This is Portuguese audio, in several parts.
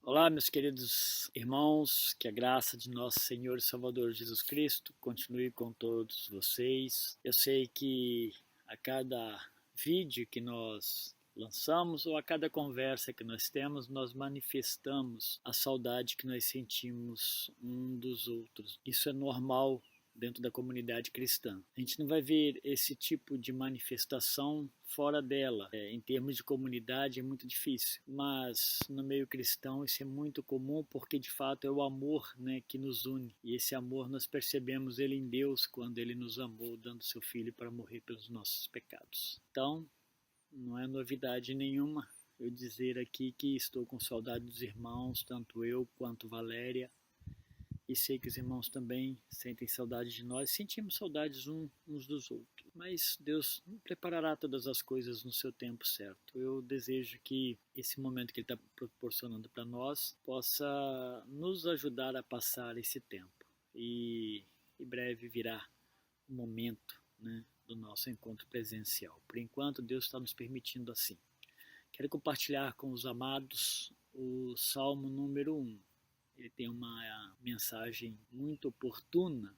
Olá, meus queridos irmãos, que a graça de nosso Senhor e Salvador Jesus Cristo continue com todos vocês. Eu sei que a cada vídeo que nós lançamos ou a cada conversa que nós temos, nós manifestamos a saudade que nós sentimos um dos outros. Isso é normal dentro da comunidade cristã. A gente não vai ver esse tipo de manifestação fora dela. Em termos de comunidade é muito difícil, mas no meio cristão isso é muito comum porque de fato é o amor, que nos une. E esse amor nós percebemos ele em Deus quando ele nos amou, dando seu Filho para morrer pelos nossos pecados. Então, não é novidade nenhuma eu dizer aqui que estou com saudade dos irmãos, tanto eu quanto Valéria. E sei que os irmãos também sentem saudade de nós, sentimos saudades uns dos outros. Mas Deus preparará todas as coisas no seu tempo certo. Eu desejo que esse momento que Ele está proporcionando para nós possa nos ajudar a passar esse tempo. E em breve virá o momento, do nosso encontro presencial. Por enquanto, Deus está nos permitindo assim. Quero compartilhar com os amados o Salmo número 1. Ele tem uma mensagem muito oportuna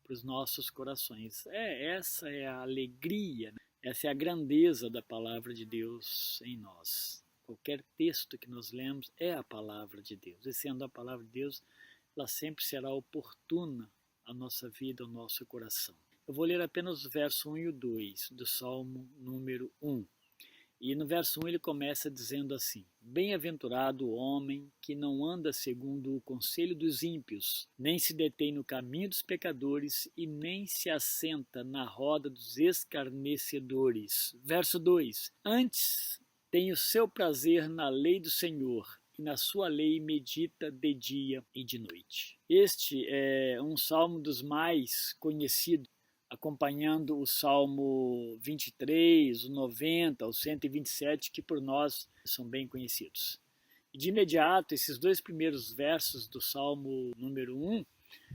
para os nossos corações. Essa é a alegria, essa é a grandeza da palavra de Deus em nós. Qualquer texto que nós lemos é a palavra de Deus. E sendo a palavra de Deus, ela sempre será oportuna à nossa vida, ao nosso coração. Eu vou ler apenas o verso 1 e o 2 do Salmo número 1. E no verso 1 ele começa dizendo assim: Bem-aventurado o homem que não anda segundo o conselho dos ímpios, nem se detém no caminho dos pecadores e nem se assenta na roda dos escarnecedores. Verso 2: Antes tem o seu prazer na lei do Senhor, e na sua lei medita de dia e de noite. Este é um salmo dos mais conhecidos, acompanhando o Salmo 23, o 90, o 127, que por nós são bem conhecidos. E de imediato, esses dois primeiros versos do Salmo número 1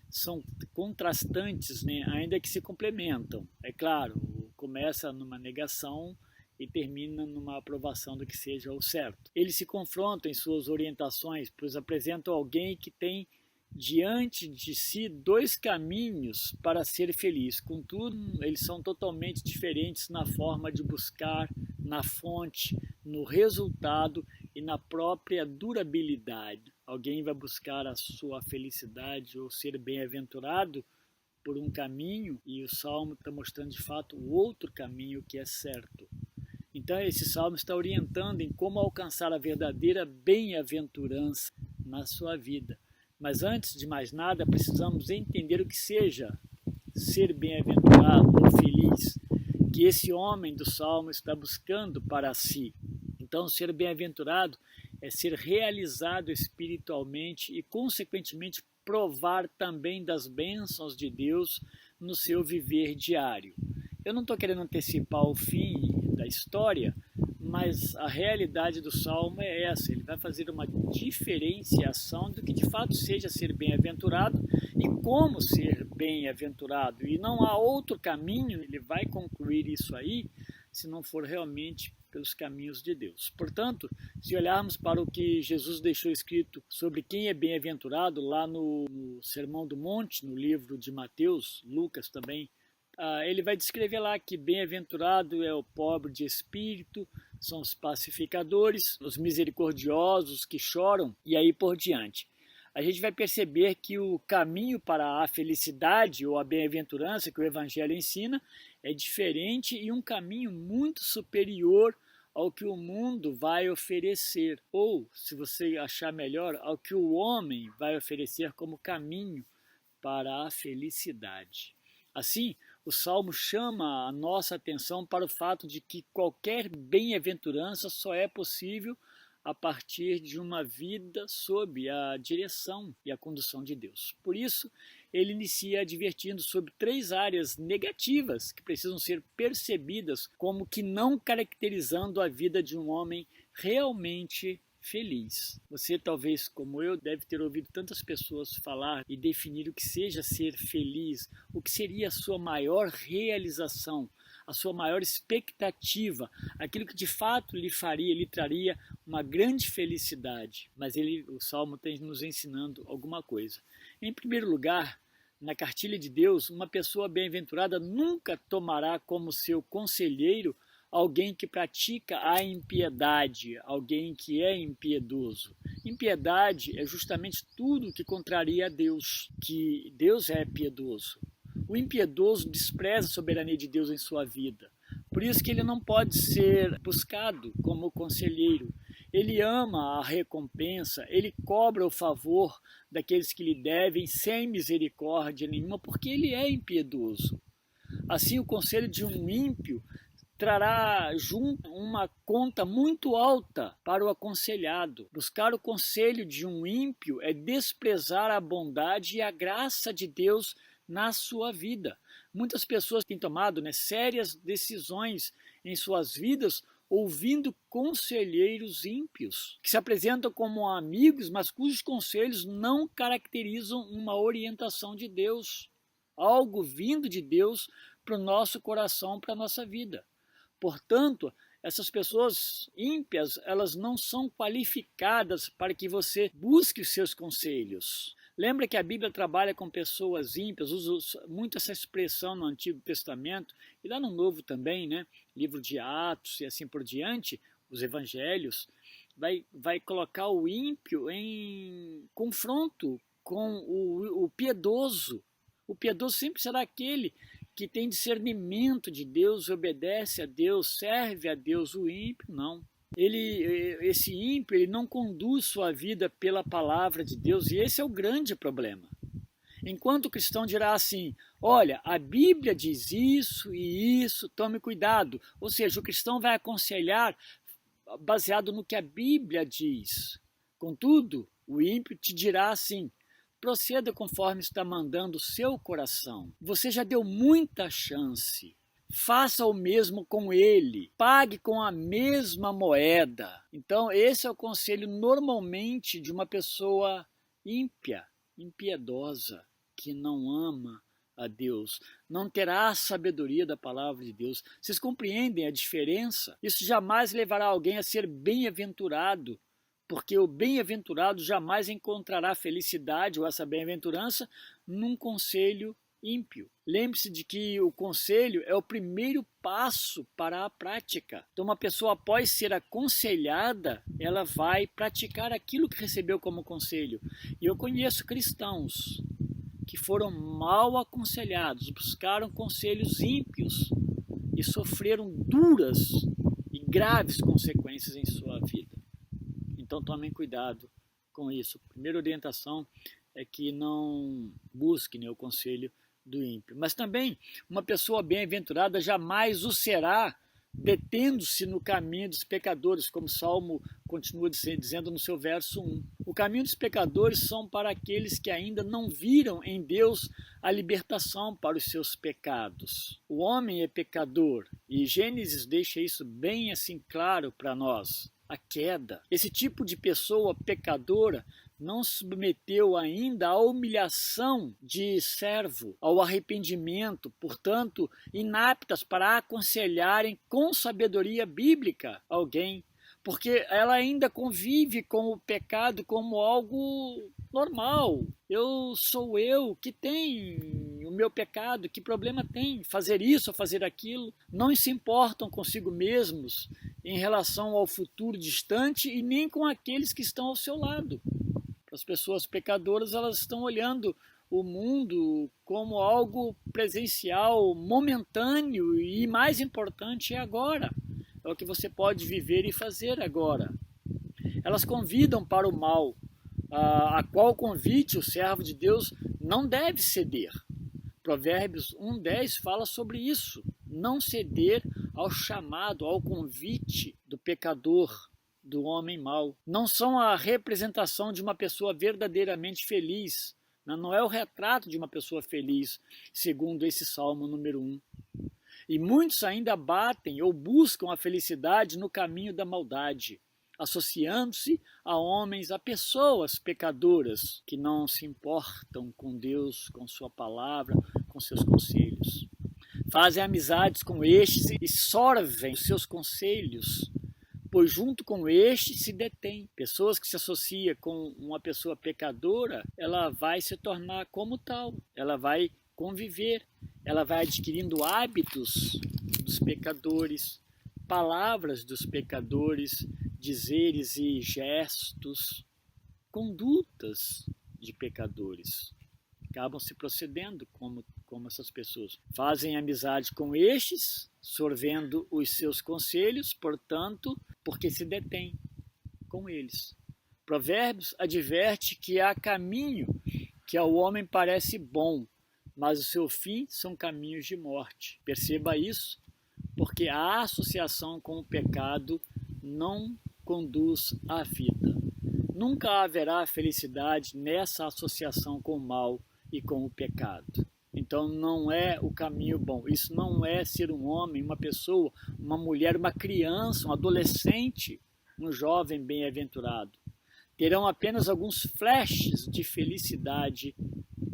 são contrastantes, ainda que se complementam. É claro, começa numa negação e termina numa aprovação do que seja o certo. Eles se confrontam em suas orientações, pois apresentam alguém que tem diante de si dois caminhos para ser feliz. Contudo, eles são totalmente diferentes na forma de buscar, na fonte, no resultado e na própria durabilidade. Alguém vai buscar a sua felicidade ou ser bem-aventurado por um caminho, e o Salmo está mostrando de fato o outro caminho que é certo. Então esse Salmo está orientando em como alcançar a verdadeira bem-aventurança na sua vida. Mas antes de mais nada, precisamos entender o que seja ser bem-aventurado ou feliz, que esse homem do Salmo está buscando para si. Então, ser bem-aventurado é ser realizado espiritualmente e, consequentemente, provar também das bênçãos de Deus no seu viver diário. Eu não estou querendo antecipar o fim da história, mas a realidade do Salmo é essa. Ele vai fazer uma diferenciação do que de fato seja ser bem-aventurado e como ser bem-aventurado. E não há outro caminho, ele vai concluir isso aí, se não for realmente pelos caminhos de Deus. Portanto, se olharmos para o que Jesus deixou escrito sobre quem é bem-aventurado, lá no Sermão do Monte, no livro de Mateus, Lucas também, ele vai descrever lá que bem-aventurado é o pobre de espírito, são os pacificadores, os misericordiosos que choram, e aí por diante. A gente vai perceber que o caminho para a felicidade ou a bem-aventurança que o Evangelho ensina é diferente e um caminho muito superior ao que o mundo vai oferecer, ou, se você achar melhor, ao que o homem vai oferecer como caminho para a felicidade. Assim, o Salmo chama a nossa atenção para o fato de que qualquer bem-aventurança só é possível a partir de uma vida sob a direção e a condução de Deus. Por isso, ele inicia advertindo sobre três áreas negativas que precisam ser percebidas como que não caracterizando a vida de um homem realmente feliz. Você, talvez como eu, deve ter ouvido tantas pessoas falar e definir o que seja ser feliz, o que seria a sua maior realização, a sua maior expectativa, aquilo que de fato lhe traria uma grande felicidade. Mas o Salmo tem nos ensinando alguma coisa. Em primeiro lugar, na cartilha de Deus, uma pessoa bem-aventurada nunca tomará como seu conselheiro alguém que pratica a impiedade, alguém que é impiedoso. Impiedade é justamente tudo que contraria a Deus, que Deus é piedoso. O impiedoso despreza a soberania de Deus em sua vida. Por isso que ele não pode ser buscado como conselheiro. Ele ama a recompensa, ele cobra o favor daqueles que lhe devem sem misericórdia nenhuma, porque ele é impiedoso. Assim, o conselho de um ímpio trará junto uma conta muito alta para o aconselhado. Buscar o conselho de um ímpio é desprezar a bondade e a graça de Deus na sua vida. Muitas pessoas têm tomado sérias decisões em suas vidas ouvindo conselheiros ímpios, que se apresentam como amigos, mas cujos conselhos não caracterizam uma orientação de Deus, algo vindo de Deus para o nosso coração, para a nossa vida. Portanto, essas pessoas ímpias, elas não são qualificadas para que você busque os seus conselhos. Lembra que a Bíblia trabalha com pessoas ímpias, usa muito essa expressão no Antigo Testamento, e lá no Novo também, livro de Atos e assim por diante, os evangelhos, vai colocar o ímpio em confronto com o piedoso. O piedoso sempre será aquele que tem discernimento de Deus, obedece a Deus, serve a Deus. O ímpio não. Esse ímpio, ele não conduz sua vida pela palavra de Deus, e esse é o grande problema. Enquanto o cristão dirá assim, olha, a Bíblia diz isso e isso, tome cuidado. Ou seja, o cristão vai aconselhar baseado no que a Bíblia diz. Contudo, o ímpio te dirá assim, proceda conforme está mandando o seu coração. Você já deu muita chance. Faça o mesmo com ele. Pague com a mesma moeda. Então, esse é o conselho normalmente de uma pessoa ímpia, impiedosa, que não ama a Deus. Não terá a sabedoria da palavra de Deus. Vocês compreendem a diferença? Isso jamais levará alguém a ser bem-aventurado, porque o bem-aventurado jamais encontrará felicidade ou essa bem-aventurança num conselho ímpio. Lembre-se de que o conselho é o primeiro passo para a prática. Então, uma pessoa, após ser aconselhada, ela vai praticar aquilo que recebeu como conselho. E eu conheço cristãos que foram mal aconselhados, buscaram conselhos ímpios e sofreram duras e graves consequências em sua vida. Então, tomem cuidado com isso. A primeira orientação é que não busque o conselho do ímpio. Mas também, uma pessoa bem-aventurada jamais o será detendo-se no caminho dos pecadores, como o Salmo continua dizendo no seu verso 1. O caminho dos pecadores são para aqueles que ainda não viram em Deus a libertação para os seus pecados. O homem é pecador, e Gênesis deixa isso bem assim claro para nós. A queda. Esse tipo de pessoa pecadora não se submeteu ainda à humilhação de servo, ao arrependimento, portanto, inaptas para aconselharem com sabedoria bíblica alguém, porque ela ainda convive com o pecado como algo normal. Sou eu que tem o meu pecado, que problema tem fazer isso ou fazer aquilo? Não se importam consigo mesmos em relação ao futuro distante e nem com aqueles que estão ao seu lado. As pessoas pecadoras, elas estão olhando o mundo como algo presencial, momentâneo, e mais importante é agora. É o que você pode viver e fazer agora. Elas convidam para o mal, a qual convite o servo de Deus não deve ceder. Provérbios 1:10 fala sobre isso. Não ceder ao chamado, ao convite do pecador, do homem mau. Não são a representação de uma pessoa verdadeiramente feliz. Não é o retrato de uma pessoa feliz, segundo esse Salmo número 1. E muitos ainda batem ou buscam a felicidade no caminho da maldade, associando-se a homens, a pessoas pecadoras que não se importam com Deus, com sua palavra, com seus conselhos. fazem amizades com estes e sorvem os seus conselhos, pois junto com este se detém. Pessoas que se associam com uma pessoa pecadora, ela vai se tornar como tal, ela vai conviver, ela vai adquirindo hábitos dos pecadores, palavras dos pecadores, dizeres e gestos, condutas de pecadores. Acabam se procedendo como essas pessoas. Fazem amizade com estes, sorvendo os seus conselhos, portanto, porque se detém com eles. Provérbios adverte que há caminho que ao homem parece bom, mas o seu fim são caminhos de morte. Perceba isso, porque a associação com o pecado não conduz à vida. Nunca haverá felicidade nessa associação com o mal e com o pecado. Então não é o caminho bom. Isso não é ser um homem, uma pessoa, uma mulher, uma criança, um adolescente, um jovem bem-aventurado. Terão apenas alguns flashes de felicidade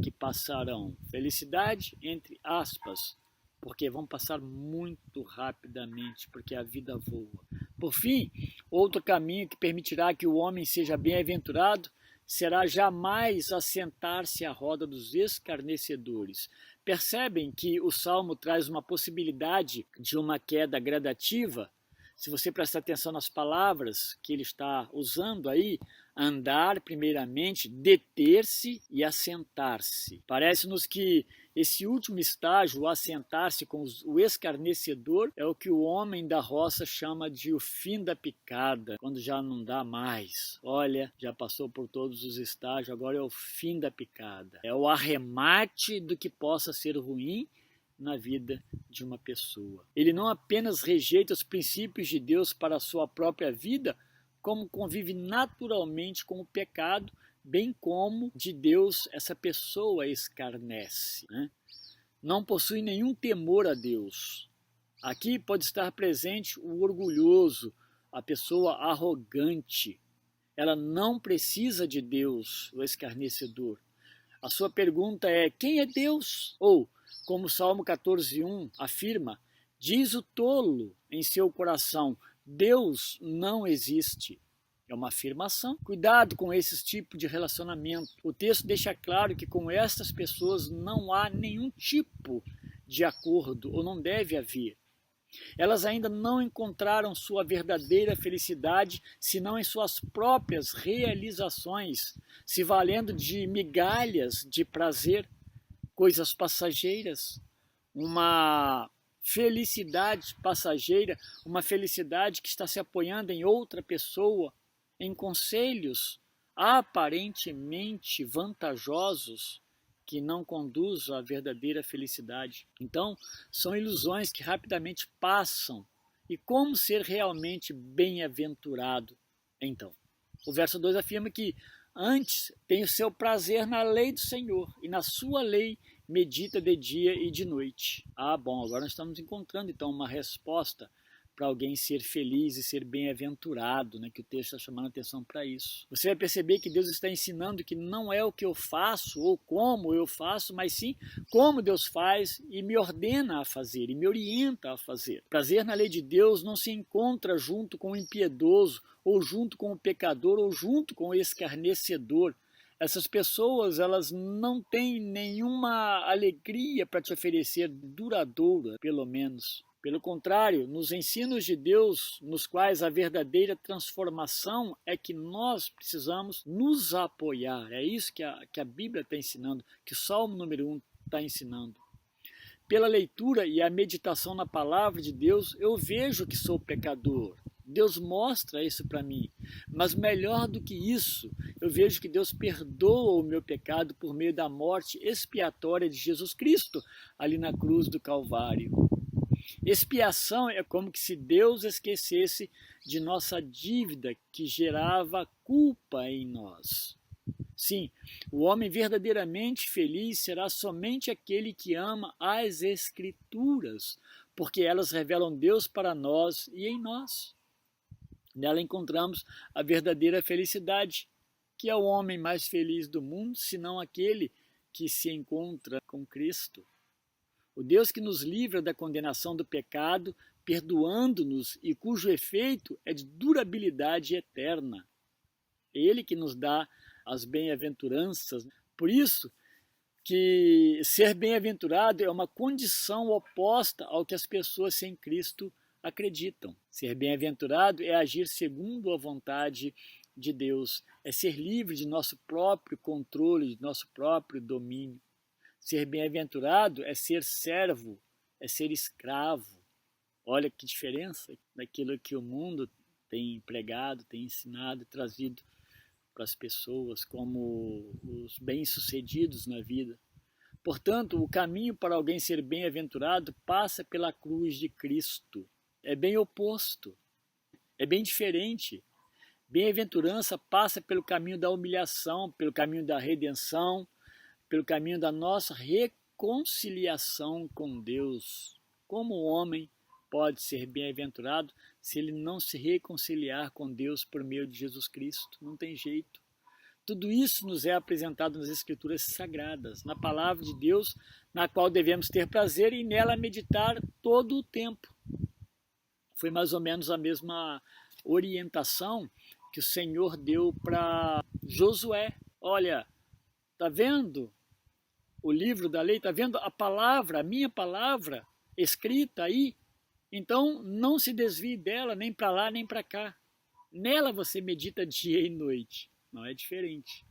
que passarão. Felicidade entre aspas, porque vão passar muito rapidamente, porque a vida voa. Por fim, outro caminho que permitirá que o homem seja bem-aventurado será jamais assentar-se à roda dos escarnecedores. Percebem que o Salmo traz uma possibilidade de uma queda gradativa? Se você prestar atenção nas palavras que ele está usando aí, andar primeiramente, deter-se e assentar-se. Parece-nos que esse último estágio, o assentar-se com o escarnecedor, é o que o homem da roça chama de o fim da picada, quando já não dá mais. Olha, já passou por todos os estágios, agora é o fim da picada. É o arremate do que possa ser ruim na vida de uma pessoa. Ele não apenas rejeita os princípios de Deus para a sua própria vida, como convive naturalmente com o pecado, bem como de Deus essa pessoa escarnece, né? Não possui nenhum temor a Deus. Aqui pode estar presente o orgulhoso, a pessoa arrogante. Ela não precisa de Deus, o escarnecedor. A sua pergunta é: quem é Deus? Ou, como o Salmo 14:1 afirma, diz o tolo em seu coração: Deus não existe. É uma afirmação. Cuidado com esse tipo de relacionamento. O texto deixa claro que com estas pessoas não há nenhum tipo de acordo, ou não deve haver. Elas ainda não encontraram sua verdadeira felicidade, senão em suas próprias realizações, se valendo de migalhas de prazer, coisas passageiras, uma felicidade passageira, uma felicidade que está se apoiando em outra pessoa, em conselhos aparentemente vantajosos que não conduzem à verdadeira felicidade. Então, são ilusões que rapidamente passam. E como ser realmente bem-aventurado? Então, o verso 2 afirma que antes tem o seu prazer na lei do Senhor, e na sua lei medita de dia e de noite. Bom, agora nós estamos encontrando então uma resposta para alguém ser feliz e ser bem-aventurado, né? Que o texto está chamando a atenção para isso. Você vai perceber que Deus está ensinando que não é o que eu faço ou como eu faço, mas sim como Deus faz e me ordena a fazer, e me orienta a fazer. Prazer na lei de Deus não se encontra junto com o impiedoso, ou junto com o pecador, ou junto com o escarnecedor. Essas pessoas, elas não têm nenhuma alegria para te oferecer, duradoura, pelo menos. Pelo contrário, nos ensinos de Deus, nos quais a verdadeira transformação é que nós precisamos nos apoiar. É isso que a Bíblia está ensinando, que o Salmo número 1 está ensinando. Pela leitura e a meditação na palavra de Deus, eu vejo que sou pecador. Deus mostra isso para mim. Mas melhor do que isso, eu vejo que Deus perdoa o meu pecado por meio da morte expiatória de Jesus Cristo, ali na cruz do Calvário. Expiação é como que se Deus esquecesse de nossa dívida que gerava culpa em nós. Sim, o homem verdadeiramente feliz será somente aquele que ama as Escrituras, porque elas revelam Deus para nós e em nós. Nela encontramos a verdadeira felicidade, que é o homem mais feliz do mundo, senão aquele que se encontra com Cristo. O Deus que nos livra da condenação do pecado, perdoando-nos e cujo efeito é de durabilidade eterna. É Ele que nos dá as bem-aventuranças. Por isso que ser bem-aventurado é uma condição oposta ao que as pessoas sem Cristo acreditam. Ser bem-aventurado é agir segundo a vontade de Deus, é ser livre de nosso próprio controle, de nosso próprio domínio. Ser bem-aventurado é ser servo, é ser escravo. Olha que diferença daquilo que o mundo tem pregado, tem ensinado e trazido para as pessoas como os bem-sucedidos na vida. Portanto, o caminho para alguém ser bem-aventurado passa pela cruz de Cristo. É bem oposto, é bem diferente. Bem-aventurança passa pelo caminho da humilhação, pelo caminho da redenção, pelo caminho da nossa reconciliação com Deus. Como o homem pode ser bem-aventurado se ele não se reconciliar com Deus por meio de Jesus Cristo? Não tem jeito. Tudo isso nos é apresentado nas Escrituras Sagradas, na Palavra de Deus, na qual devemos ter prazer e nela meditar todo o tempo. Foi mais ou menos a mesma orientação que o Senhor deu para Josué. Olha, está vendo o livro da lei? Está vendo a palavra, a minha palavra escrita aí? Então não se desvie dela nem para lá nem para cá. Nela você medita dia e noite. Não é diferente.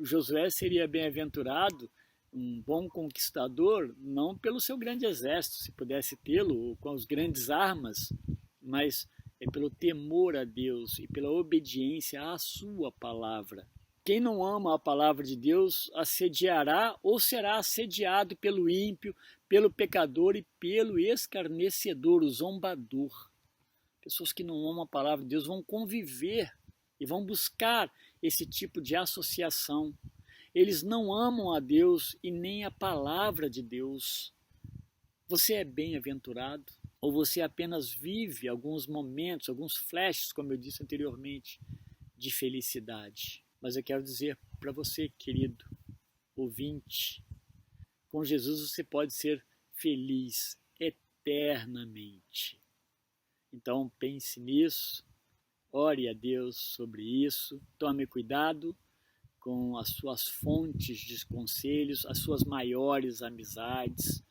Josué seria bem-aventurado, um bom conquistador, não pelo seu grande exército, se pudesse tê-lo, com as grandes armas, mas é pelo temor a Deus e pela obediência à sua palavra. Quem não ama a palavra de Deus assediará ou será assediado pelo ímpio, pelo pecador e pelo escarnecedor, o zombador. Pessoas que não amam a palavra de Deus vão conviver e vão buscar esse tipo de associação. Eles não amam a Deus e nem a palavra de Deus. Você é bem-aventurado? Ou você apenas vive alguns momentos, alguns flashes, como eu disse anteriormente, de felicidade? Mas eu quero dizer para você, querido ouvinte, com Jesus você pode ser feliz eternamente. Então pense nisso, ore a Deus sobre isso, tome cuidado com as suas fontes de conselhos, as suas maiores amizades.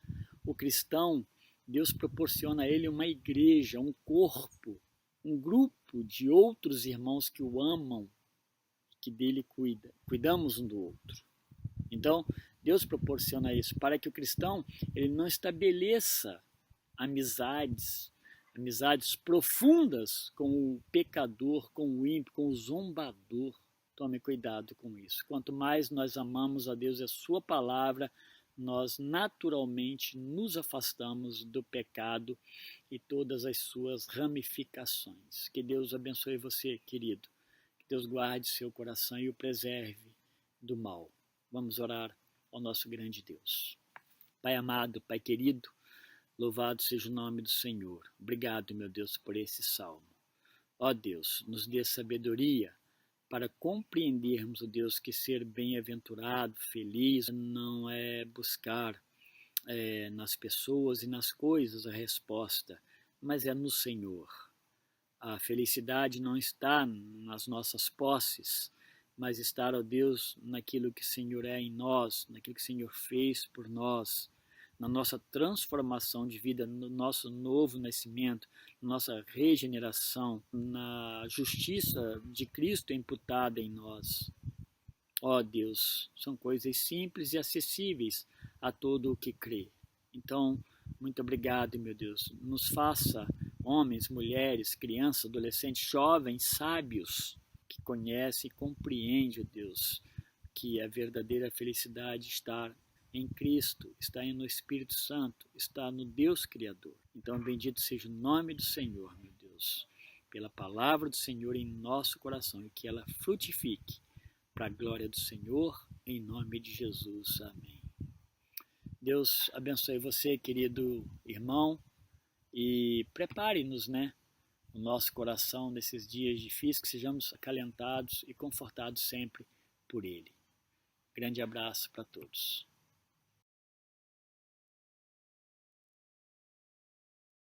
O cristão, Deus proporciona a ele uma igreja, um corpo, um grupo de outros irmãos que o amam, que dele cuida. Cuidamos um do outro. Então, Deus proporciona isso para que o cristão ele não estabeleça amizades profundas com o pecador, com o ímpio, com o zombador. Tome cuidado com isso. Quanto mais nós amamos a Deus e a sua palavra, nós naturalmente nos afastamos do pecado e todas as suas ramificações. Que Deus abençoe você, querido. Que Deus guarde seu coração e o preserve do mal. Vamos orar ao nosso grande Deus. Pai amado, Pai querido, louvado seja o nome do Senhor. Obrigado, meu Deus, por esse salmo. Ó Deus, nos dê sabedoria para compreendermos, ó Deus, que ser bem-aventurado, feliz, não é buscar nas pessoas e nas coisas a resposta, mas é no Senhor. A felicidade não está nas nossas posses, mas está, ó Deus, naquilo que o Senhor é em nós, naquilo que o Senhor fez por nós, na nossa transformação de vida, no nosso novo nascimento, na nossa regeneração, na justiça de Cristo imputada em nós. Ó Deus, são coisas simples e acessíveis a todo o que crê. Então, muito obrigado, meu Deus. Nos faça homens, mulheres, crianças, adolescentes, jovens, sábios, que conhecem e compreendem, ó Deus, que a verdadeira felicidade está em Cristo, está no Espírito Santo, está no Deus Criador. Então, bendito seja o nome do Senhor, meu Deus, pela palavra do Senhor em nosso coração e que ela frutifique para a glória do Senhor, em nome de Jesus. Amém. Deus abençoe você, querido irmão, e prepare-nos, o nosso coração nesses dias difíceis, que sejamos acalentados e confortados sempre por Ele. Grande abraço para todos.